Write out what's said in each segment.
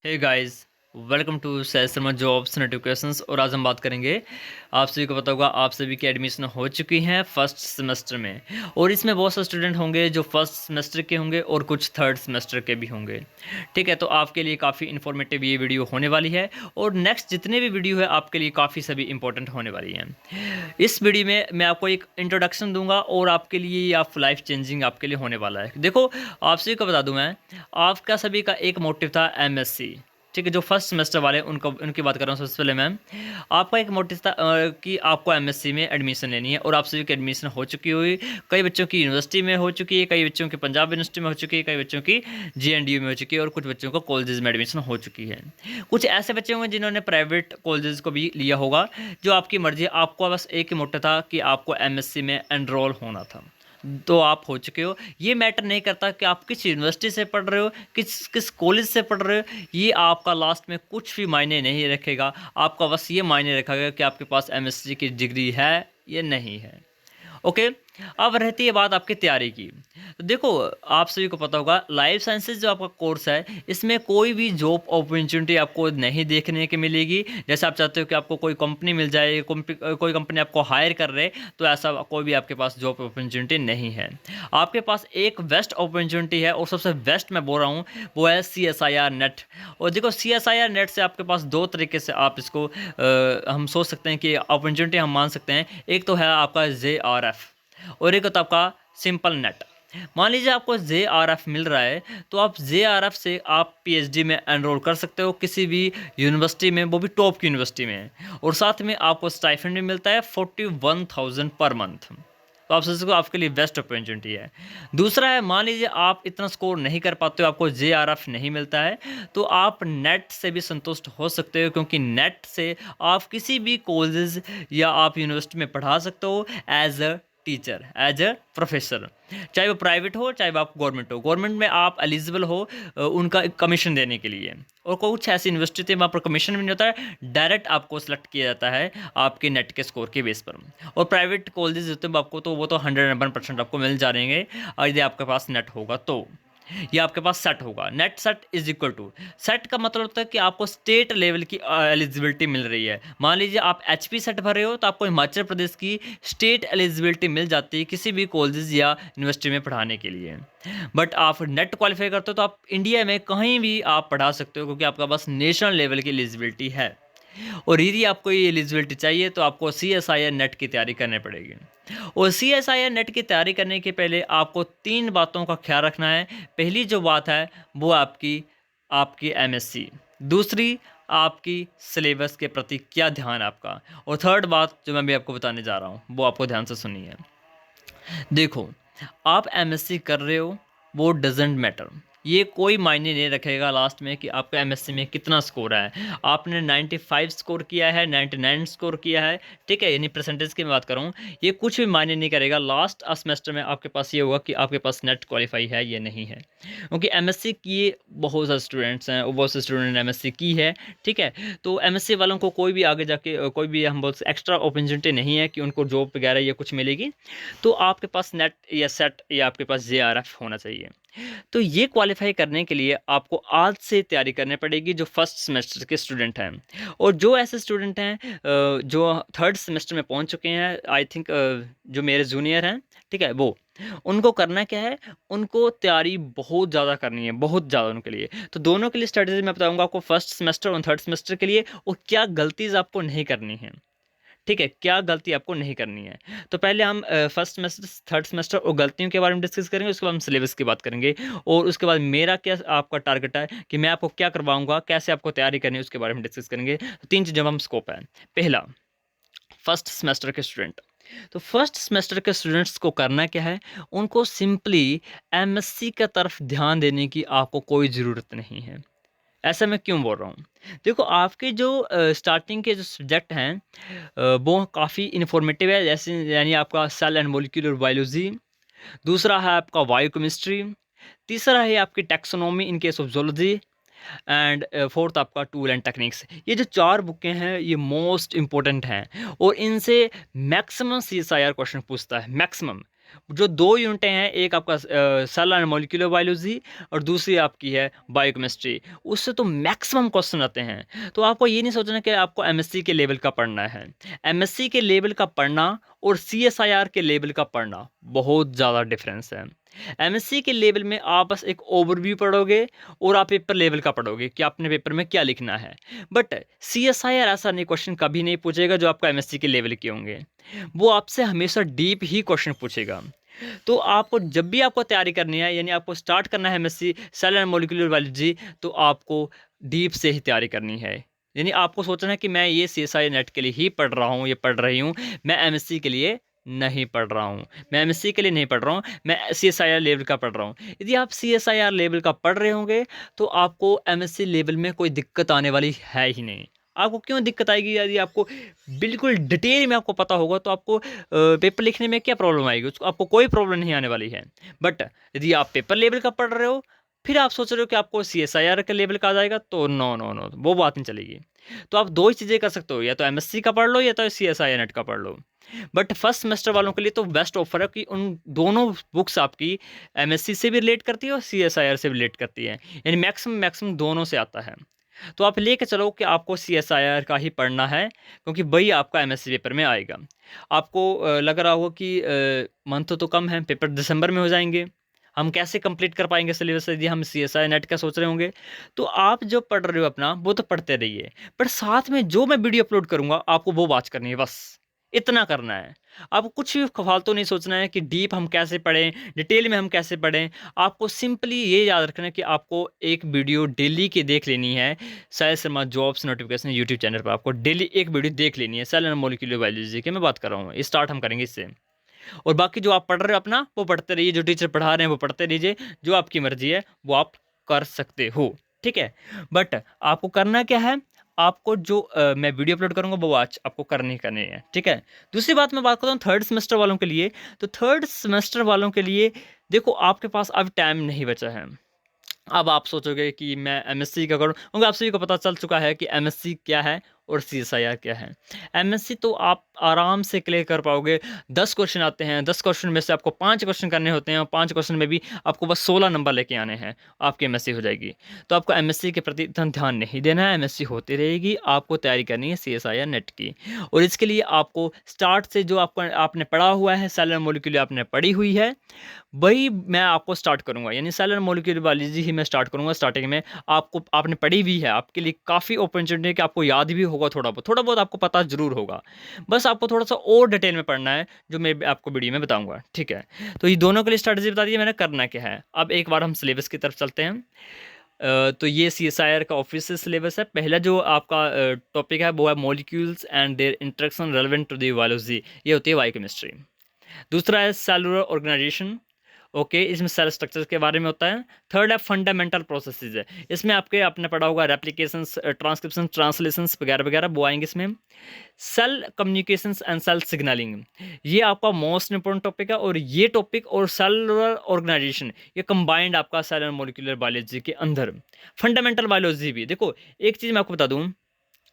Hey guys, welcome to Syed Sharma jobs notifications. और आज हम बात करेंगे, आप सभी को पता होगा आप सभी की एडमिशन हो चुकी हैं फर्स्ट सेमेस्टर में। और इसमें बहुत सारे स्टूडेंट होंगे जो फर्स्ट सेमेस्टर के होंगे और कुछ थर्ड सेमेस्टर के भी होंगे। ठीक है, तो आपके लिए काफ़ी इन्फॉर्मेटिव ये वीडियो होने वाली है और नेक्स्ट जितने भी वीडियो है आपके लिए काफ़ी सभी इंपॉर्टेंट होने वाली हैं। इस वीडियो में मैं आपको एक इंट्रोडक्शन दूंगा और आपके लिए या लाइफ चेंजिंग आपके लिए होने वाला है। देखो, आप सभी को बता दूं, मैं आपका सभी का एक मोटिव था एमएससी। ठीक है, जो फर्स्ट सेमेस्टर वाले उनको उनकी बात कर रहा हूँ सबसे पहले मैम। आपका एक मोटिव था कि आपको एमएससी में एडमिशन लेनी है और आप सभी की एडमिशन हो चुकी हुई। कई बच्चों की यूनिवर्सिटी में हो चुकी है, कई बच्चों की पंजाब यूनिवर्सिटी में हो चुकी है, कई बच्चों की जेएनडीयू में हो चुकी है और कुछ बच्चों को कॉलेजेस में एडमिशन हो चुकी है। कुछ ऐसे बच्चे होंगे जिन्होंने प्राइवेट कॉलेजेस को भी लिया होगा। जो आपकी मर्जी, आपको बस एक ही मोटिव था कि आपको एमएससी में एनरोल होना था, तो आप हो चुके हो। ये मैटर नहीं करता कि आप किस यूनिवर्सिटी से पढ़ रहे हो, किस किस कॉलेज से पढ़ रहे हो। ये आपका लास्ट में कुछ भी मायने नहीं रखेगा। आपका बस ये मायने रखेगा कि आपके पास एमएससी की डिग्री है या नहीं है। ओके, अब रहती है बात आपकी तैयारी की। तो देखो, आप सभी को पता होगा लाइफ साइंसेज जो आपका कोर्स है, इसमें कोई भी जॉब अपॉर्चुनिटी आपको नहीं देखने की मिलेगी। जैसे आप चाहते हो कि आपको कोई कंपनी मिल जाए, कोई कंपनी आपको हायर कर रहे, तो ऐसा कोई भी आपके पास जॉब अपॉर्चुनिटी नहीं है। आपके पास एक बेस्ट अपॉर्चुनिटी है और सबसे बेस्ट मैं बोल रहा हूँ, वो है CSIR नेट। और देखो, CSIR नेट से आपके पास दो तरीके से आप इसको हम सोच सकते हैं कि अपॉर्चुनिटी हम मान सकते हैं। एक तो है आपका JRF और एक होता है आपका सिंपल नेट। मान लीजिए आपको JRF मिल रहा है, तो आप JRF से आप PhD में एनरोल कर सकते हो किसी भी यूनिवर्सिटी में, वो भी टॉप की यूनिवर्सिटी में। और साथ में आपको स्टाइफंड भी मिलता है 41,000 पर मंथ। तो आप सोच सकते हो आपके लिए बेस्ट अपॉर्चुनिटी है। दूसरा है, मान लीजिए आप इतना स्कोर नहीं कर पाते हो, आपको JRF नहीं मिलता है, तो आप नेट से भी संतुष्ट हो सकते हो, क्योंकि नेट से आप किसी भी कॉलेज या आप यूनिवर्सिटी में पढ़ा सकते हो as a teacher, as a professor. चाहे वो प्राइवेट हो, चाहे वो आप गवर्नमेंट हो। गवर्नमेंट में आप एलिजिबल हो उनका कमीशन देने के लिए। और कुछ ऐसी यूनिवर्सिटी थी वहाँ पर कमीशन भी नहीं होता है, डायरेक्ट आपको सेलेक्ट किया जाता है आपके नेट के स्कोर के बेस पर। और प्राइवेट कॉलेजेस होते हैं आपको, तो वो तो 101% आपको मिल जा रहे हैं, और यदि आपके पास नेट होगा तो, ये आपके पास सेट होगा। NET SET is equal to, SET का मतलब होता है कि आपको स्टेट लेवल की एलिजिबिलिटी मिल रही है। मान लीजिए आप HP सेट भर रहे हो, तो आपको हिमाचल प्रदेश की स्टेट एलिजिबिलिटी मिल जाती है किसी भी कॉलेज या यूनिवर्सिटी में पढ़ाने के लिए। बट आप नेट क्वालिफाई करते हो तो आप इंडिया में कहीं भी आप पढ़ा सकते हो, क्योंकि आपका पास नेशनल लेवल की एलिजिबिलिटी है। और यदि आपको ये एलिजिबिलिटी चाहिए तो आपको CSIR नेट की तैयारी करनी पड़ेगी। और CSIR नेट की तैयारी करने के पहले आपको 3 बातों का ख्याल रखना है। पहली जो बात है वो आपकी आपकी MSc, दूसरी आपकी सिलेबस के प्रति क्या ध्यान है आपका, और थर्ड बात जो मैं भी आपको बताने जा रहा हूँ वो आपको ध्यान से सुनिए। देखो, आप MSc कर रहे हो, वो डजेंट मैटर। ये कोई मायने नहीं रखेगा लास्ट में कि आपका MSc में कितना स्कोर है। आपने 95 स्कोर किया है, 99 स्कोर किया है, ठीक है, यानी परसेंटेज की मैं बात कर रहा हूँ, ये कुछ भी मायने नहीं करेगा। लास्ट सेमेस्टर में आपके पास ये होगा कि आपके पास नेट क्वालिफाई है या नहीं है। क्योंकि MSc किए बहुत सारे स्टूडेंट्स हैं, बहुत से स्टूडेंट ने MSc की है, ठीक है। तो MSc वालों को कोई भी आगे जाके कोई भी हम बोल एक्स्ट्रा अपॉर्चुनिटी नहीं है कि उनको जॉब वगैरह या कुछ मिलेगी। तो आपके पास नेट या सेट या आपके पास JRF होना चाहिए। तो ये क्वालिफाई करने के लिए आपको आज से तैयारी करनी पड़ेगी, जो फर्स्ट सेमेस्टर के स्टूडेंट हैं। और जो ऐसे स्टूडेंट हैं जो थर्ड सेमेस्टर में पहुंच चुके हैं, आई थिंक जो मेरे जूनियर हैं, ठीक है, वो उनको करना क्या है, उनको तैयारी बहुत ज़्यादा करनी है, बहुत ज़्यादा उनके लिए। तो दोनों के लिए स्ट्रेटेजी मैं बताऊंगा आपको, फर्स्ट सेमेस्टर और थर्ड सेमेस्टर के लिए, और क्या गलतीज आपको नहीं करनी है। ठीक है, क्या गलती आपको नहीं करनी है। तो पहले हम फर्स्ट सेमेस्टर, थर्ड सेमेस्टर और गलतियों के बारे में डिस्कस करेंगे, उसके बाद हम सिलेबस की बात करेंगे, और उसके बाद मेरा क्या आपका टारगेट है कि मैं आपको क्या करवाऊंगा, कैसे आपको तैयारी करनी है, उसके बारे में डिस्कस करेंगे। तो 3 चीज़ों में हम स्कोप है। पहला, फर्स्ट सेमेस्टर के स्टूडेंट। तो फर्स्ट सेमेस्टर के स्टूडेंट्स को करना क्या है, उनको सिंपली MSc की तरफ ध्यान देने की आपको कोई ज़रूरत नहीं है। ऐसा मैं क्यों बोल रहा हूँ? देखो, आपके जो स्टार्टिंग के जो सब्जेक्ट हैं वो काफ़ी इन्फॉर्मेटिव है, जैसे यानी आपका सेल एंड मॉलिक्यूलर बायोलॉजी, दूसरा है आपका बायोकेमिस्ट्री, तीसरा है आपकी taxonomy in case of zoology, and fourth आपका टूल एंड टेक्निक्स। ये जो 4 बुकें हैं ये मोस्ट इंपॉर्टेंट हैं, और इनसे मैक्सिमम CSIR क्वेश्चन पूछता है, मैक्सिमम। जो 2 यूनिटें हैं, एक आपका सेल एंड मॉलिक्यूलर बायोलॉजी और दूसरी आपकी है बायोकेमिस्ट्री, उससे तो मैक्सिमम क्वेश्चन आते हैं। तो आपको ये नहीं सोचना कि आपको एमएससी के लेवल का पढ़ना है। एमएससी के लेवल का पढ़ना और सीएसआईआर के लेवल का पढ़ना बहुत ज़्यादा डिफरेंस है। एमएससी के लेवल में आप बस एक ओवरव्यू पढ़ोगे और आप पेपर लेवल का पढ़ोगे कि आपने पेपर में क्या लिखना है। बट सीएसआईआर ऐसा नहीं, क्वेश्चन कभी नहीं पूछेगा जो आपका एमएससी के लेवल के होंगे। वो आपसे हमेशा डीप ही क्वेश्चन पूछेगा। तो आपको जब भी आपको तैयारी करनी है, यानी आपको स्टार्ट करना है MSc cell and molecular biology, तो आपको डीप से ही तैयारी करनी है। यानी आपको सोचना है कि मैं ये सीएसआई नेट के लिए ही पढ़ रहा हूँ, ये पढ़ रही हूँ, मैं एमएससी के लिए नहीं पढ़ रहा हूँ, मैं एमएससी के लिए नहीं पढ़ रहा हूँ, मैं सीएसआईआर लेवल का पढ़ रहा हूँ। यदि आप सीएसआईआर लेवल का पढ़ रहे होंगे तो आपको एमएससी लेवल में कोई दिक्कत आने वाली है ही नहीं। आपको क्यों दिक्कत आएगी? यदि आपको बिल्कुल डिटेल में आपको पता होगा तो आपको पेपर लिखने में क्या प्रॉब्लम आएगी? उसको आपको कोई प्रॉब्लम नहीं आने वाली है। बट यदि आप पेपर लेवल का पढ़ रहे हो, फिर आप सोच रहे हो कि आपको सीएसआईआर के लेवल का आ जाएगा, तो नो नो नो, वो बात नहीं चलेगी। तो आप दो ही चीज़ें कर सकते हो, या तो एमएससी का पढ़ लो या तो सीएसआईआर नेट का पढ़ लो। बट फर्स्ट सेमेस्टर वालों के लिए तो बेस्ट ऑफर है कि उन दोनों बुक्स आपकी एमएससी से भी रिलेट करती है और सीएसआईआर से भी रिलेट करती है, यानी मैक्सिमम मैक्सिमम दोनों से आता है। तो आप लेके चलो कि आपको सीएसआईआर का ही पढ़ना है, क्योंकि वही आपका एमएससी पेपर में आएगा। आपको लग रहा होगा कि मंथ तो कम है, पेपर दिसंबर में हो जाएंगे, हम कैसे कंप्लीट कर पाएंगे सिलेबस यदि हम सीएसआई नेट का सोच रहे होंगे। तो आप जो पढ़ रहे हो अपना वो तो पढ़ते रहिए, पर साथ में जो मैं वीडियो अपलोड करूंगा आपको वो वॉच करनी है, बस इतना करना है। आपको कुछ भी फालतू नहीं सोचना है कि डीप हम कैसे पढ़ें, डिटेल में हम कैसे पढ़ें। आपको सिंपली ये याद रखना है कि आपको एक वीडियो डेली की देख लेनी है। Sahil Sharma jobs notification YouTube channel पर आपको डेली एक वीडियो देख लेनी है, सेल एंड मॉलिक्यूलर बायोलॉजी की मैं बात कर रहा हूँ, स्टार्ट हम करेंगे इससे। और बाकी जो आप पढ़ रहे हो अपना वो पढ़ते रहिए, जो टीचर पढ़ा रहे हैं वो पढ़ते रहिए, जो आपकी मर्जी है वो आप कर सकते हो, ठीक है। बट आपको करना क्या है, आपको जो मैं वीडियो अपलोड करूंगा वो आज आपको करनी है, ठीक है। दूसरी बात मैं बात करता हूँ थर्ड सेमेस्टर वालों के लिए। तो थर्ड सेमेस्टर वालों के लिए देखो, आपके पास अब टाइम नहीं बचा है। अब आप सोचोगे कि मैं एमएससी क्या करूं, क्योंकि आप सभी को पता चल चुका है कि एमएससी क्या है और सीएसआईआर क्या है। एमएससी तो आप आराम से क्लियर कर पाओगे। 10 क्वेश्चन आते हैं, 10 क्वेश्चन में से आपको 5 क्वेश्चन करने होते हैं और 5 क्वेश्चन में भी आपको बस 16 नंबर लेके आने हैं, आपकी एमएससी हो जाएगी। तो आपको एमएससी के प्रति इतना ध्यान नहीं देना है, एमएससी होती रहेगी, आपको तैयारी करनी है सीएसआईआर नेट की। और इसके लिए आपको स्टार्ट से जो आपको आपने पढ़ा हुआ है, सेल एंड मॉलिक्यूलर आपने पढ़ी हुई है, वही मैं आपको स्टार्ट करूंगा, यानी सेल एंड मॉलिक्यूलर बायोलॉजी ही मैं स्टार्ट करूंगा। स्टार्टिंग में आपको आपने पढ़ी भी है, आपके लिए काफ़ी अपॉर्चुनिटी है कि आपको याद भी होगा, थोड़ा बहुत आपको पता जरूर होगा। बस आपको थोड़ा सा और डिटेल में पढ़ना है, जो मैं आपको वीडियो में बताऊंगा, ठीक है। तो ये दोनों के लिए स्ट्रैटेजी बता दी मैंने, करना क्या है। अब एक बार हम सिलेबस की तरफ चलते हैं। तो ये सीएसआईआर का ऑफिशियल सिलेबस है। पहला जो आपका टॉपिक है वो है molecules and their interaction relevant to the biology, ये होती है बायोकेमिस्ट्री। दूसरा है सेलुलर ऑर्गेनाइजेशन, ओके, इसमें सेल स्ट्रक्चर के बारे में होता है। थर्ड है फंडामेंटल प्रोसेसेस है, इसमें आपके आपने पढ़ा होगा रेप्लिकेशंस, ट्रांसक्रिप्शन, ट्रांसलेशंस वगैरह वगैरह वो आएंगे इसमें। Cell communications and cell signalling, ये आपका मोस्ट इंपॉर्टेंट टॉपिक है। और ये टॉपिक और सेलुलर ऑर्गेनाइजेशन ये कंबाइंड आपका सेल एंड मॉलिक्यूलर बायोलॉजी के अंदर। फंडामेंटल बायोलॉजी भी देखो, एक चीज़ मैं आपको बता दूँ,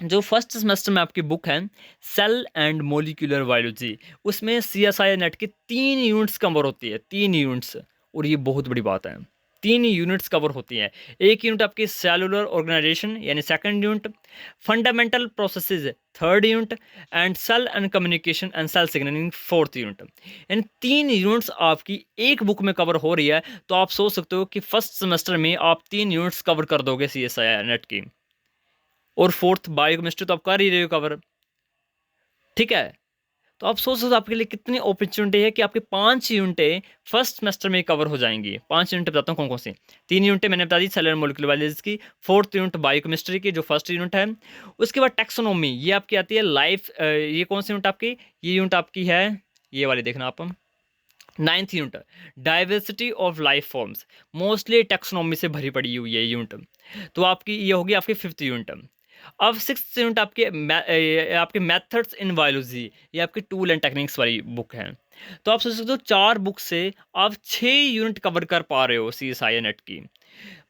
जो फर्स्ट सेमेस्टर में आपकी बुक है सेल एंड मॉलिक्यूलर बायोलॉजी, उसमें सीएसआई नेट की 3 यूनिट्स कवर होती है, 3 यूनिट्स। और ये बहुत बड़ी बात है, 3 यूनिट्स कवर होती हैं। एक यूनिट आपकी सेलुलर ऑर्गेनाइजेशन यानी second unit, fundamental processes third unit, and cell and communication and cell signalling fourth unit. यानी 3 यूनिट्स आपकी एक बुक में कवर हो रही है। तो आप सोच सकते हो कि फर्स्ट सेमेस्टर में आप 3 यूनिट्स कवर कर दोगे सीएसआई नेट की, और फोर्थ बायोकेमिस्ट्री तो आप कर ही रहे हो कवर, ठीक है। तो आप सोच सकते हो आपके लिए कितनी अपॉर्चुनिटी है कि आपके 5 यूनिटें फर्स्ट सेमेस्टर में कवर हो जाएंगी। 5 यूनिट बताता हूँ कौन कौन सी। 3 यूनिटें मैंने बता दी सेलुलर मॉलिक्यूलर बायोलॉजी की, फोर्थ यूनिट बायोकेमिस्ट्री की जो फर्स्ट यूनिट है। उसके बाद टेक्सोनोमी, ये आपकी आती है लाइफ, ये कौन सी यूनिट आपकी, ये यूनिट आपकी है ये वाली, देखना आप। 9th unit diversity of life forms, mostly taxonomy से भरी पड़ी हुई है यूनिट। तो आपकी ये होगी आपकी 5th यूनिट। अब 6th यूनिट आपके मेथड्स इन बायोलॉजी, ये आपकी टूल एंड टेक्निक्स वाली बुक है। तो आप सोच सकते हो 4 बुक से आप 6 यूनिट कवर कर पा रहे हो सी एस आई नेट की।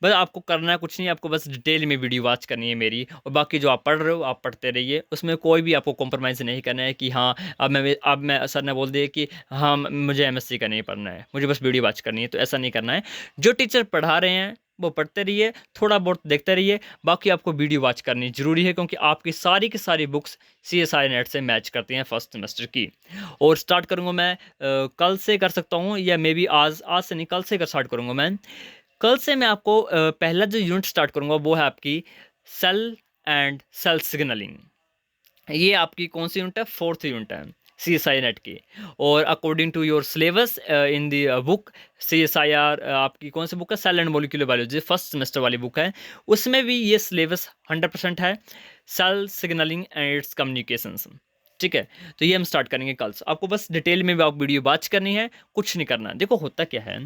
बस आपको करना है कुछ नहीं, आपको बस डिटेल में वीडियो वॉच करनी है मेरी, और बाकी जो आप पढ़ रहे हो आप पढ़ते रहिए, उसमें कोई भी आपको कॉम्प्रोमाइज़ नहीं करना है कि हाँ, अब मैं सर ने बोल दिया कि हाँ, मुझे एमएससी का नहीं पढ़ना है, मुझे बस वीडियो वॉच करनी है, तो ऐसा नहीं करना है। जो टीचर पढ़ा रहे हैं वो पढ़ते रहिए, थोड़ा बहुत देखते रहिए, बाकी आपको वीडियो वॉच करनी ज़रूरी है, क्योंकि आपकी सारी की सारी बुक्स सीएसआई नेट से मैच करती हैं फर्स्ट सेमेस्टर की। और स्टार्ट करूँगा मैं कल से कर सकता हूँ, या मे बी आज आज से नहीं, कल से स्टार्ट करूँगा मैं। कल से मैं आपको पहला जो यूनिट स्टार्ट करूँगा वो है आपकी सेल एंड सेल सिग्नलिंग। ये आपकी कौन सी यूनिट है? 4th यूनिट है सीएसआई नेट की। और according to your syllabus in the book CSIR, आपकी कौन सी बुक है? Cell and molecular biology, first semester वाली बुक है। उसमें भी ये सिलेबस 100% है, cell signalling and its communications. ठीक है, तो ये हम स्टार्ट करेंगे कल से। आपको बस डिटेल में भी आप वीडियो वॉच करनी है, कुछ नहीं करना। देखो होता क्या है,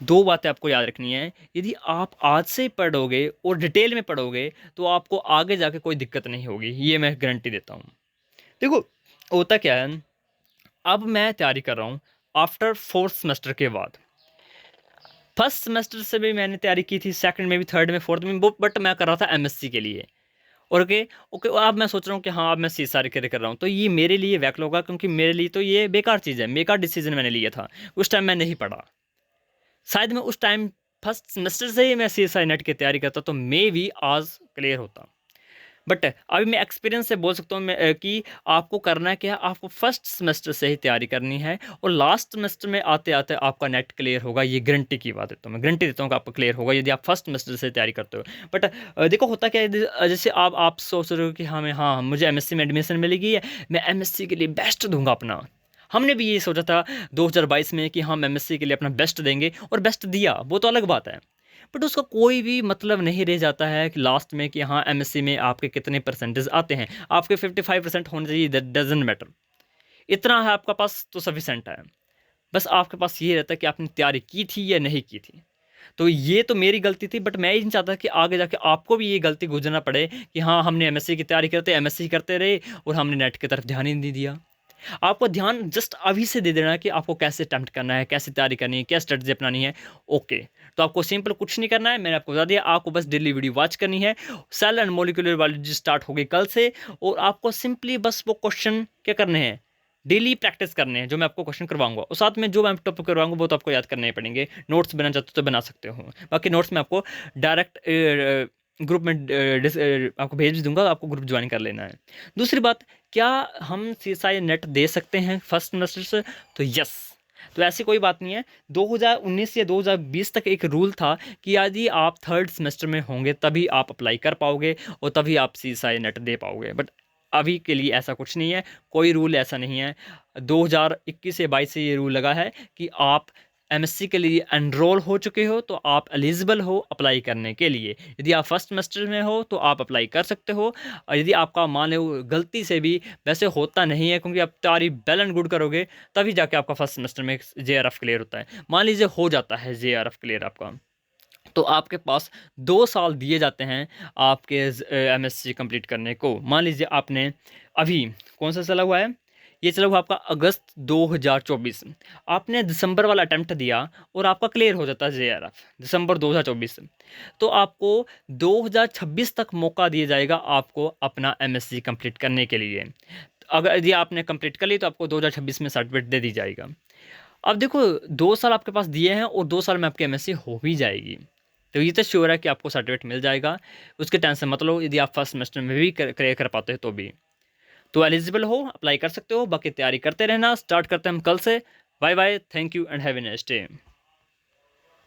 दो बातें आपको याद रखनी है। यदि आप आज से पढ़ोगे और डिटेल में पढ़ोगे तो आपको आगे जाके कोई दिक्कत नहीं होगी, ये मैं गारंटी देता हूँ। देखो होता क्या है, अब मैं तैयारी कर रहा हूँ आफ्टर 4th सेमेस्टर के बाद। फर्स्ट सेमेस्टर से भी मैंने तैयारी की थी, सेकंड में भी, थर्ड में, फोर्थ में, बट मैं कर रहा था एमएससी के लिए। और ओके ओके, अब मैं सोच रहा हूँ कि हाँ, अब मैं सी सारी कर रहा हूँ, तो ये मेरे लिए बैकलॉग होगा, क्योंकि मेरे लिए तो ये बेकार चीज़ है, बेकार डिसीजन मैंने लिया था। उस टाइम मैं नहीं पढ़ा, शायद मैं उस टाइम फर्स्ट सेमेस्टर से ही मैं सी एस आई नेट की तैयारी करता तो मे भी आज क्लियर होता। बट अभी मैं एक्सपीरियंस से बोल सकता हूँ मैं कि आपको करना क्या है, आपको फर्स्ट सेमेस्टर से ही तैयारी करनी है, और लास्ट सेमेस्टर में आते आते आपका नेट क्लियर होगा, ये गारंटी की बात है। तो मैं गारंटी देता हूँ कि आपका क्लियर होगा यदि आप फर्स्ट सेमेस्टर से तैयारी करते हो। बट देखो होता क्या है, जैसे आप सोच रहे हो कि हाँ मुझे एमएससी में एडमिशन मिलेगी है, मैं एमएससी के लिए बेस्ट दूंगा अपना। हमने भी ये सोचा था 2022 में कि हम एमएससी के लिए अपना बेस्ट देंगे, और बेस्ट दिया, वो तो अलग बात है। बट उसका कोई भी मतलब नहीं रह जाता है कि लास्ट में कि हाँ, एमएससी में आपके कितने परसेंटेज आते हैं। आपके 55% होने चाहिए, दैट डजंट मैटर। इतना है आपका पास तो सफिशेंट है। बस आपके पास ये रहता है कि आपने तैयारी की थी या नहीं की थी। तो ये तो मेरी गलती थी, बट मैं ये नहीं चाहता कि आगे जाके आपको भी ये गलती गुजरना पड़े कि हाँ, हमने एमएससी की तैयारी करते एमएससी करते रहे और हमने नेट की तरफ ध्यान ही नहीं दिया। आपको ध्यान जस्ट अभी से दे देना है कि आपको कैसे अटेम्प्ट करना है, कैसे तैयारी करनी है, क्या स्ट्रेटजी अपनानी है। ओके, तो आपको सिंपल कुछ नहीं करना है, मैंने आपको बता दिया। आपको बस डेली वीडियो वॉच करनी है। Cell and molecular biology start होगी कल से, और आपको सिंपली बस वो क्वेश्चन क्या करने हैं, डेली प्रैक्टिस करने हैं, जो मैं आपको क्वेश्चन करवाऊंगा, और साथ में जो मैं टॉपिक करवाऊंगा वो तो आपको याद करने ही पड़ेंगे। नोट्स बनाना चाहते हो तो बना सकते हो, बाकी नोट्स में आपको डायरेक्ट ग्रुप में आपको भेज दूंगा, आपको ग्रुप ज्वाइन कर लेना है। दूसरी बात, क्या हम सीएसआई नेट दे सकते हैं फर्स्ट सेमेस्टर से? तो यस, तो ऐसी कोई बात नहीं है। 2019 या 2020 तक एक रूल था कि यदि आप थर्ड सेमेस्टर में होंगे तभी आप अप्लाई कर पाओगे और तभी आप सीएसआई नेट दे पाओगे, बट अभी के लिए ऐसा कुछ नहीं है, कोई रूल ऐसा नहीं है। 2021 या 22 से ये रूल लगा है कि आप एमएससी के लिए एनरोल हो चुके हो तो आप एलिजिबल हो अप्लाई करने के लिए। यदि आप फर्स्ट सेमेस्टर में हो तो आप अप्लाई कर सकते हो, और यदि आपका मान लो गलती से भी, वैसे होता नहीं है क्योंकि आप तैयारी वेल एंड गुड करोगे तभी जाके आपका फर्स्ट सेमेस्टर में जेआरएफ क्लियर होता है। मान लीजिए हो जाता है जेआरएफ क्लियर आपका, तो आपके पास 2 साल दिए जाते हैं आपके एमएससी कंप्लीट करने को। मान लीजिए आपने अभी कौन सा चला हुआ है, ये चला हुआ आपका अगस्त 2024, आपने दिसंबर वाला अटेम्प्ट दिया और आपका क्लियर हो जाता है जेआरएफ दिसंबर 2024, तो आपको 2026 तक मौका दिया जाएगा आपको अपना एमएससी कंप्लीट करने के लिए। अगर यदि आपने कंप्लीट कर ली तो आपको 2026 में सर्टिफिकेट दे दी जाएगा। अब देखो 2 साल आपके पास दिए हैं और 2 साल में आपकी एमएससी हो भी जाएगी, तो ये तो श्योर है कि आपको सर्टिफिकेट मिल जाएगा, उसके टेंशन मत लो। यदि आप फर्स्ट सेमेस्टर में भी क्लियर कर पाते हो तो भी, तो एलिजिबल हो, अप्लाई कर सकते हो। बाकी तैयारी करते रहना, स्टार्ट करते हैं हम कल से। Bye bye, thank you and have a nice day.